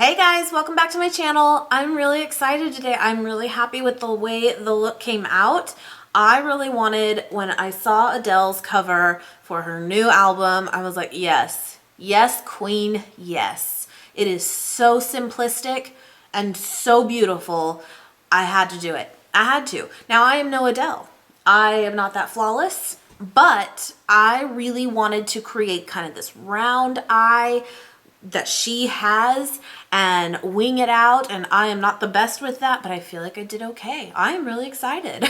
Hey guys, welcome back to my channel. I'm really excited today. I'm really happy with the way the look came out. I really wanted, when I saw Adele's cover for her new album, I was like, yes, yes, queen, yes. It is so simplistic and so beautiful. I had to do it. I had to. Now, I am no Adele. I am not that flawless, but I really wanted to create kind of this round eye that she has and wing it out, and I am not the best with that, but I feel like I did okay. I am really excited.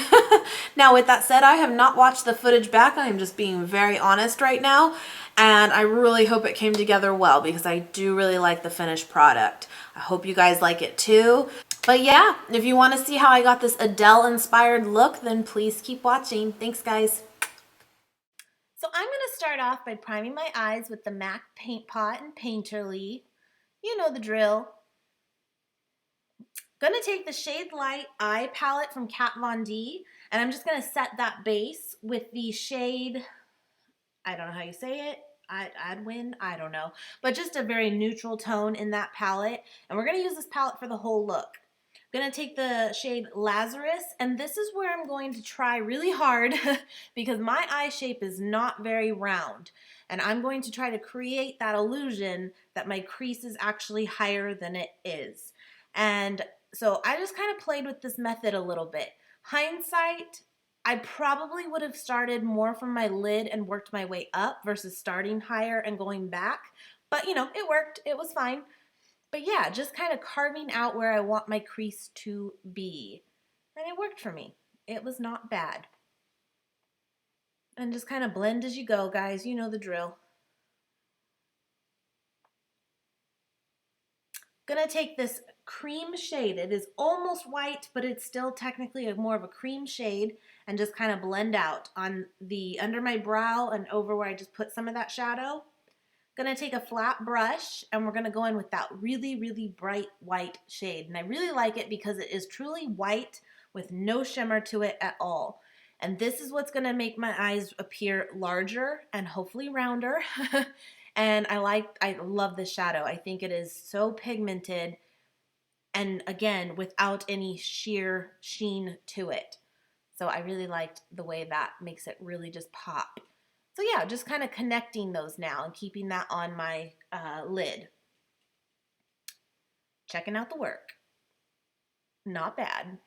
Now, with that said, I have not watched the footage back. I am just being very honest right now, and I really hope it came together well because I do really like the finished product. I hope you guys like it too. But yeah, if you want to see how I got this Adele inspired look, then please keep watching. Thanks, guys. So I'm going to start off by priming my eyes with the MAC Paint Pot and Painterly. You know the drill. Gonna take the Shade Light Eye Palette from Kat Von D, and I'm just gonna set that base with the shade, I don't know how you say it, Adwin, I don't know, but just a very neutral tone in that palette, and we're gonna use this palette for the whole look. I'm gonna take the shade Lazarus, and this is where I'm going to try really hard because my eye shape is not very round, and I'm going to try to create that illusion that my crease is actually higher than it is. And so I just kind of played with this method a little bit. Hindsight, I probably would have started more from my lid and worked my way up versus starting higher and going back. But you know, it worked. It was fine. But yeah, just kind of carving out where I want my crease to be. And it worked for me. It was not bad. And just kind of blend as you go, guys. You know the drill. Gonna take this cream shade. It is almost white, but it's still technically more of a cream shade, and just kind of blend out on the under my brow and over where I just put some of that shadow. Gonna take a flat brush, and we're gonna go in with that really, really bright white shade. And I really like it because it is truly white with no shimmer to it at all. And this is what's gonna make my eyes appear larger and hopefully rounder. And I love this shadow. I think it is so pigmented, and again, without any sheer sheen to it. So I really liked the way that makes it really just pop. So yeah, just kind of connecting those now and keeping that on my lid. Checking out the work. Not bad.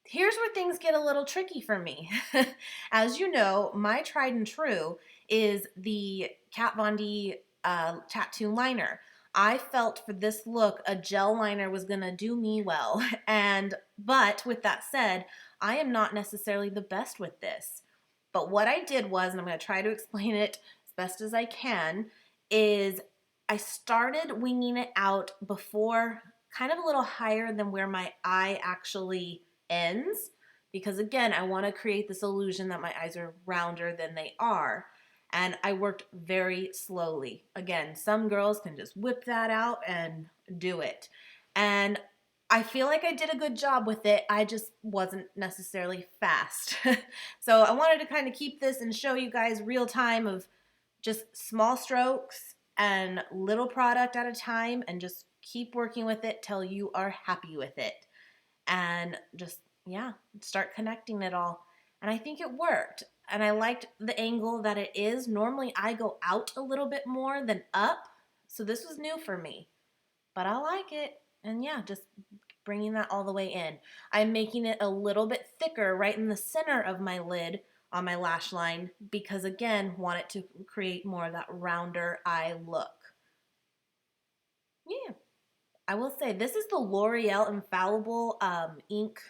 Here's where things get a little tricky for me. As you know, my tried and true is the Kat Von D tattoo liner. I felt for this look, a gel liner was gonna do me well. But with that said, I am not necessarily the best with this. But what I did was, and I'm gonna try to explain it as best as I can, is I started winging it out before, kind of a little higher than where my eye actually ends, because again, I want to create this illusion that my eyes are rounder than they are. And I worked very slowly. Again, some girls can just whip that out and do it. And I feel like I did a good job with it. I just wasn't necessarily fast. So I wanted to kind of keep this and show you guys real time of just small strokes and little product at a time, and just keep working with it till you are happy with it. And just, yeah, start connecting it all. And I think it worked. And I liked the angle that it is. Normally I go out a little bit more than up. So this was new for me. But I like it. And yeah, just bringing that all the way in. I'm making it a little bit thicker right in the center of my lid on my lash line because, again, want it to create more of that rounder eye look. Yeah. I will say this is the L'Oreal Infallible ink,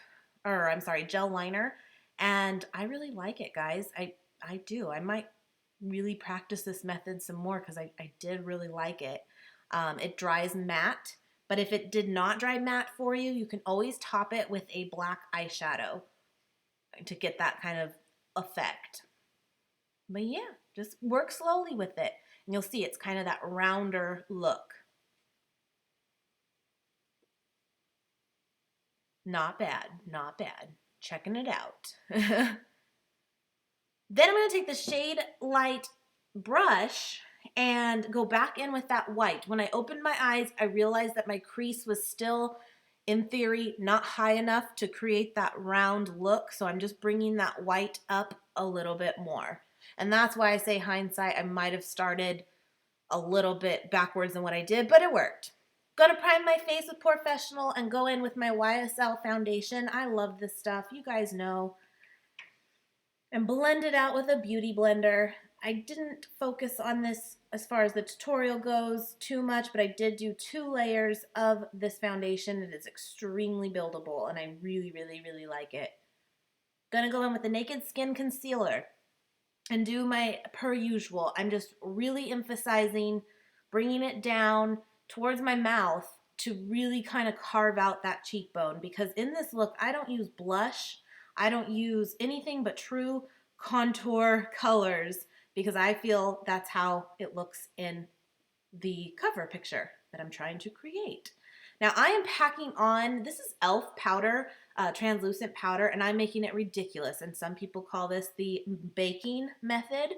or I'm sorry, gel liner, and I really like it, guys. I do. I might really practice this method some more because I did really like it. It dries matte, but if it did not dry matte for you, you can always top it with a black eyeshadow to get that kind of effect. But yeah, just work slowly with it, and you'll see it's kind of that rounder look. Not bad, not bad. Checking it out. Then I'm going to take the Shade Light brush, and go back in with that white. When I opened my eyes, I realized that my crease was still, in theory, not high enough to create that round look. So I'm just bringing that white up a little bit more. And that's why I say hindsight, I might have started a little bit backwards than what I did, but it worked. Gonna prime my face with Professional and go in with my YSL foundation. I love this stuff, you guys know. And blend it out with a beauty blender. I didn't focus on this as far as the tutorial goes too much, but I did do 2 layers of this foundation. It is extremely buildable and I really, really, really like it. Gonna go in with the Naked Skin Concealer and do my per usual. I'm just really emphasizing bringing it down towards my mouth to really kind of carve out that cheekbone, because in this look, I don't use blush. I don't use anything but true contour colors because I feel that's how it looks in the cover picture that I'm trying to create. Now I am packing on, this is e.l.f. powder, translucent powder, and I'm making it ridiculous. And some people call this the baking method,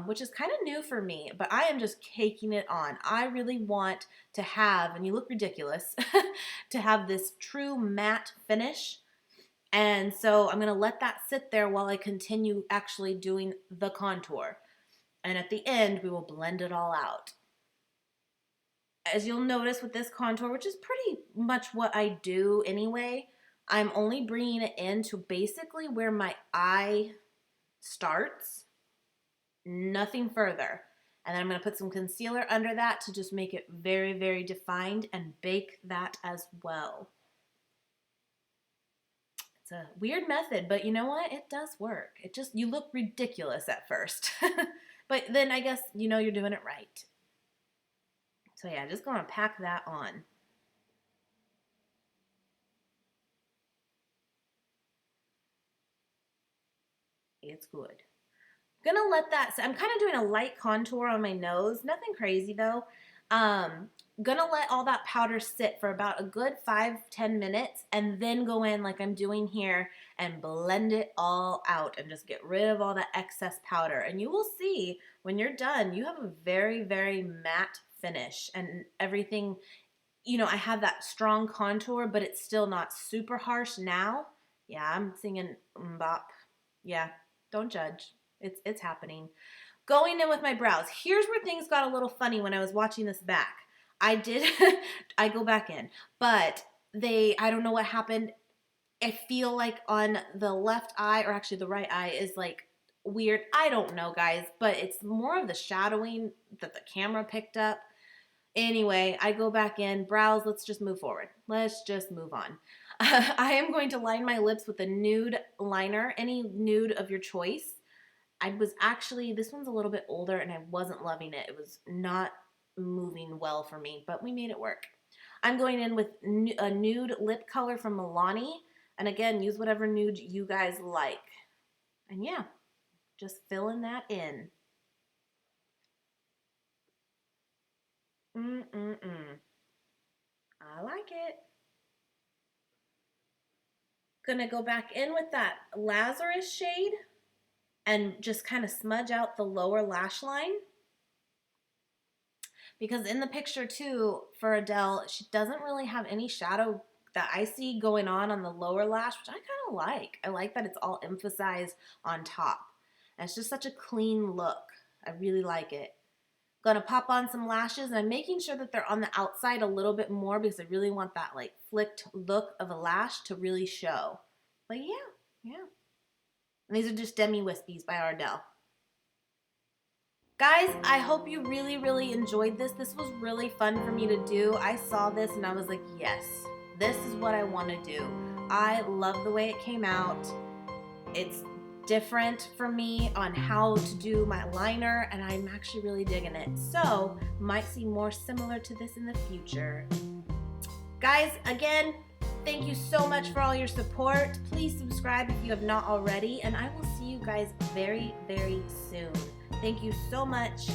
which is kind of new for me, but I am just caking it on. I really want to have, and you look ridiculous, to have this true matte finish. And so I'm going to let that sit there while I continue actually doing the contour. And at the end, we will blend it all out. As you'll notice with this contour, which is pretty much what I do anyway, I'm only bringing it in to basically where my eye starts, nothing further. And then I'm going to put some concealer under that to just make it very, very defined and bake that as well. It's a weird method, but you know what? It does work. It just, you look ridiculous at first. But then I guess you know you're doing it right. So yeah, just going to pack that on. It's good. Gonna let that, I'm kind of doing a light contour on my nose. Nothing crazy though. Gonna let all that powder sit for about a good 5-10 minutes and then go in like I'm doing here and blend it all out and just get rid of all that excess powder. And you will see when you're done, you have a very, very matte finish and everything. You know, I have that strong contour, but it's still not super harsh now. Yeah, I'm singing bop. Yeah, don't judge. It's happening. Going in with my brows. Here's where things got a little funny when I was watching this back. I did, I go back in, but I don't know what happened. I feel like on the left eye, or actually the right eye, is like weird. I don't know, guys, but it's more of the shadowing that the camera picked up. Anyway, I go back in, brows, let's just move forward. Let's just move on. I am going to line my lips with a nude liner, any nude of your choice. I was actually, this one's a little bit older and I wasn't loving it. It was not moving well for me, but we made it work. I'm going in with a nude lip color from Milani. And again, use whatever nude you guys like. And yeah, just filling that in. I like it. Gonna go back in with that Lazarus shade and just kind of smudge out the lower lash line. Because in the picture too, for Adele, she doesn't really have any shadow that I see going on the lower lash, which I kind of like. I like that it's all emphasized on top. And it's just such a clean look. I really like it. Gonna pop on some lashes, and I'm making sure that they're on the outside a little bit more because I really want that like flicked look of a lash to really show. But yeah. And these are just Demi Wispies by Adele. Guys, I hope you really, really enjoyed this. This was really fun for me to do. I saw this and I was like, yes, this is what I want to do. I love the way it came out. It's different for me on how to do my liner, and I'm actually really digging it. So, might see more similar to this in the future. Guys, again, thank you so much for all your support. Please subscribe if you have not already, and I will see you guys very, very soon. Thank you so much.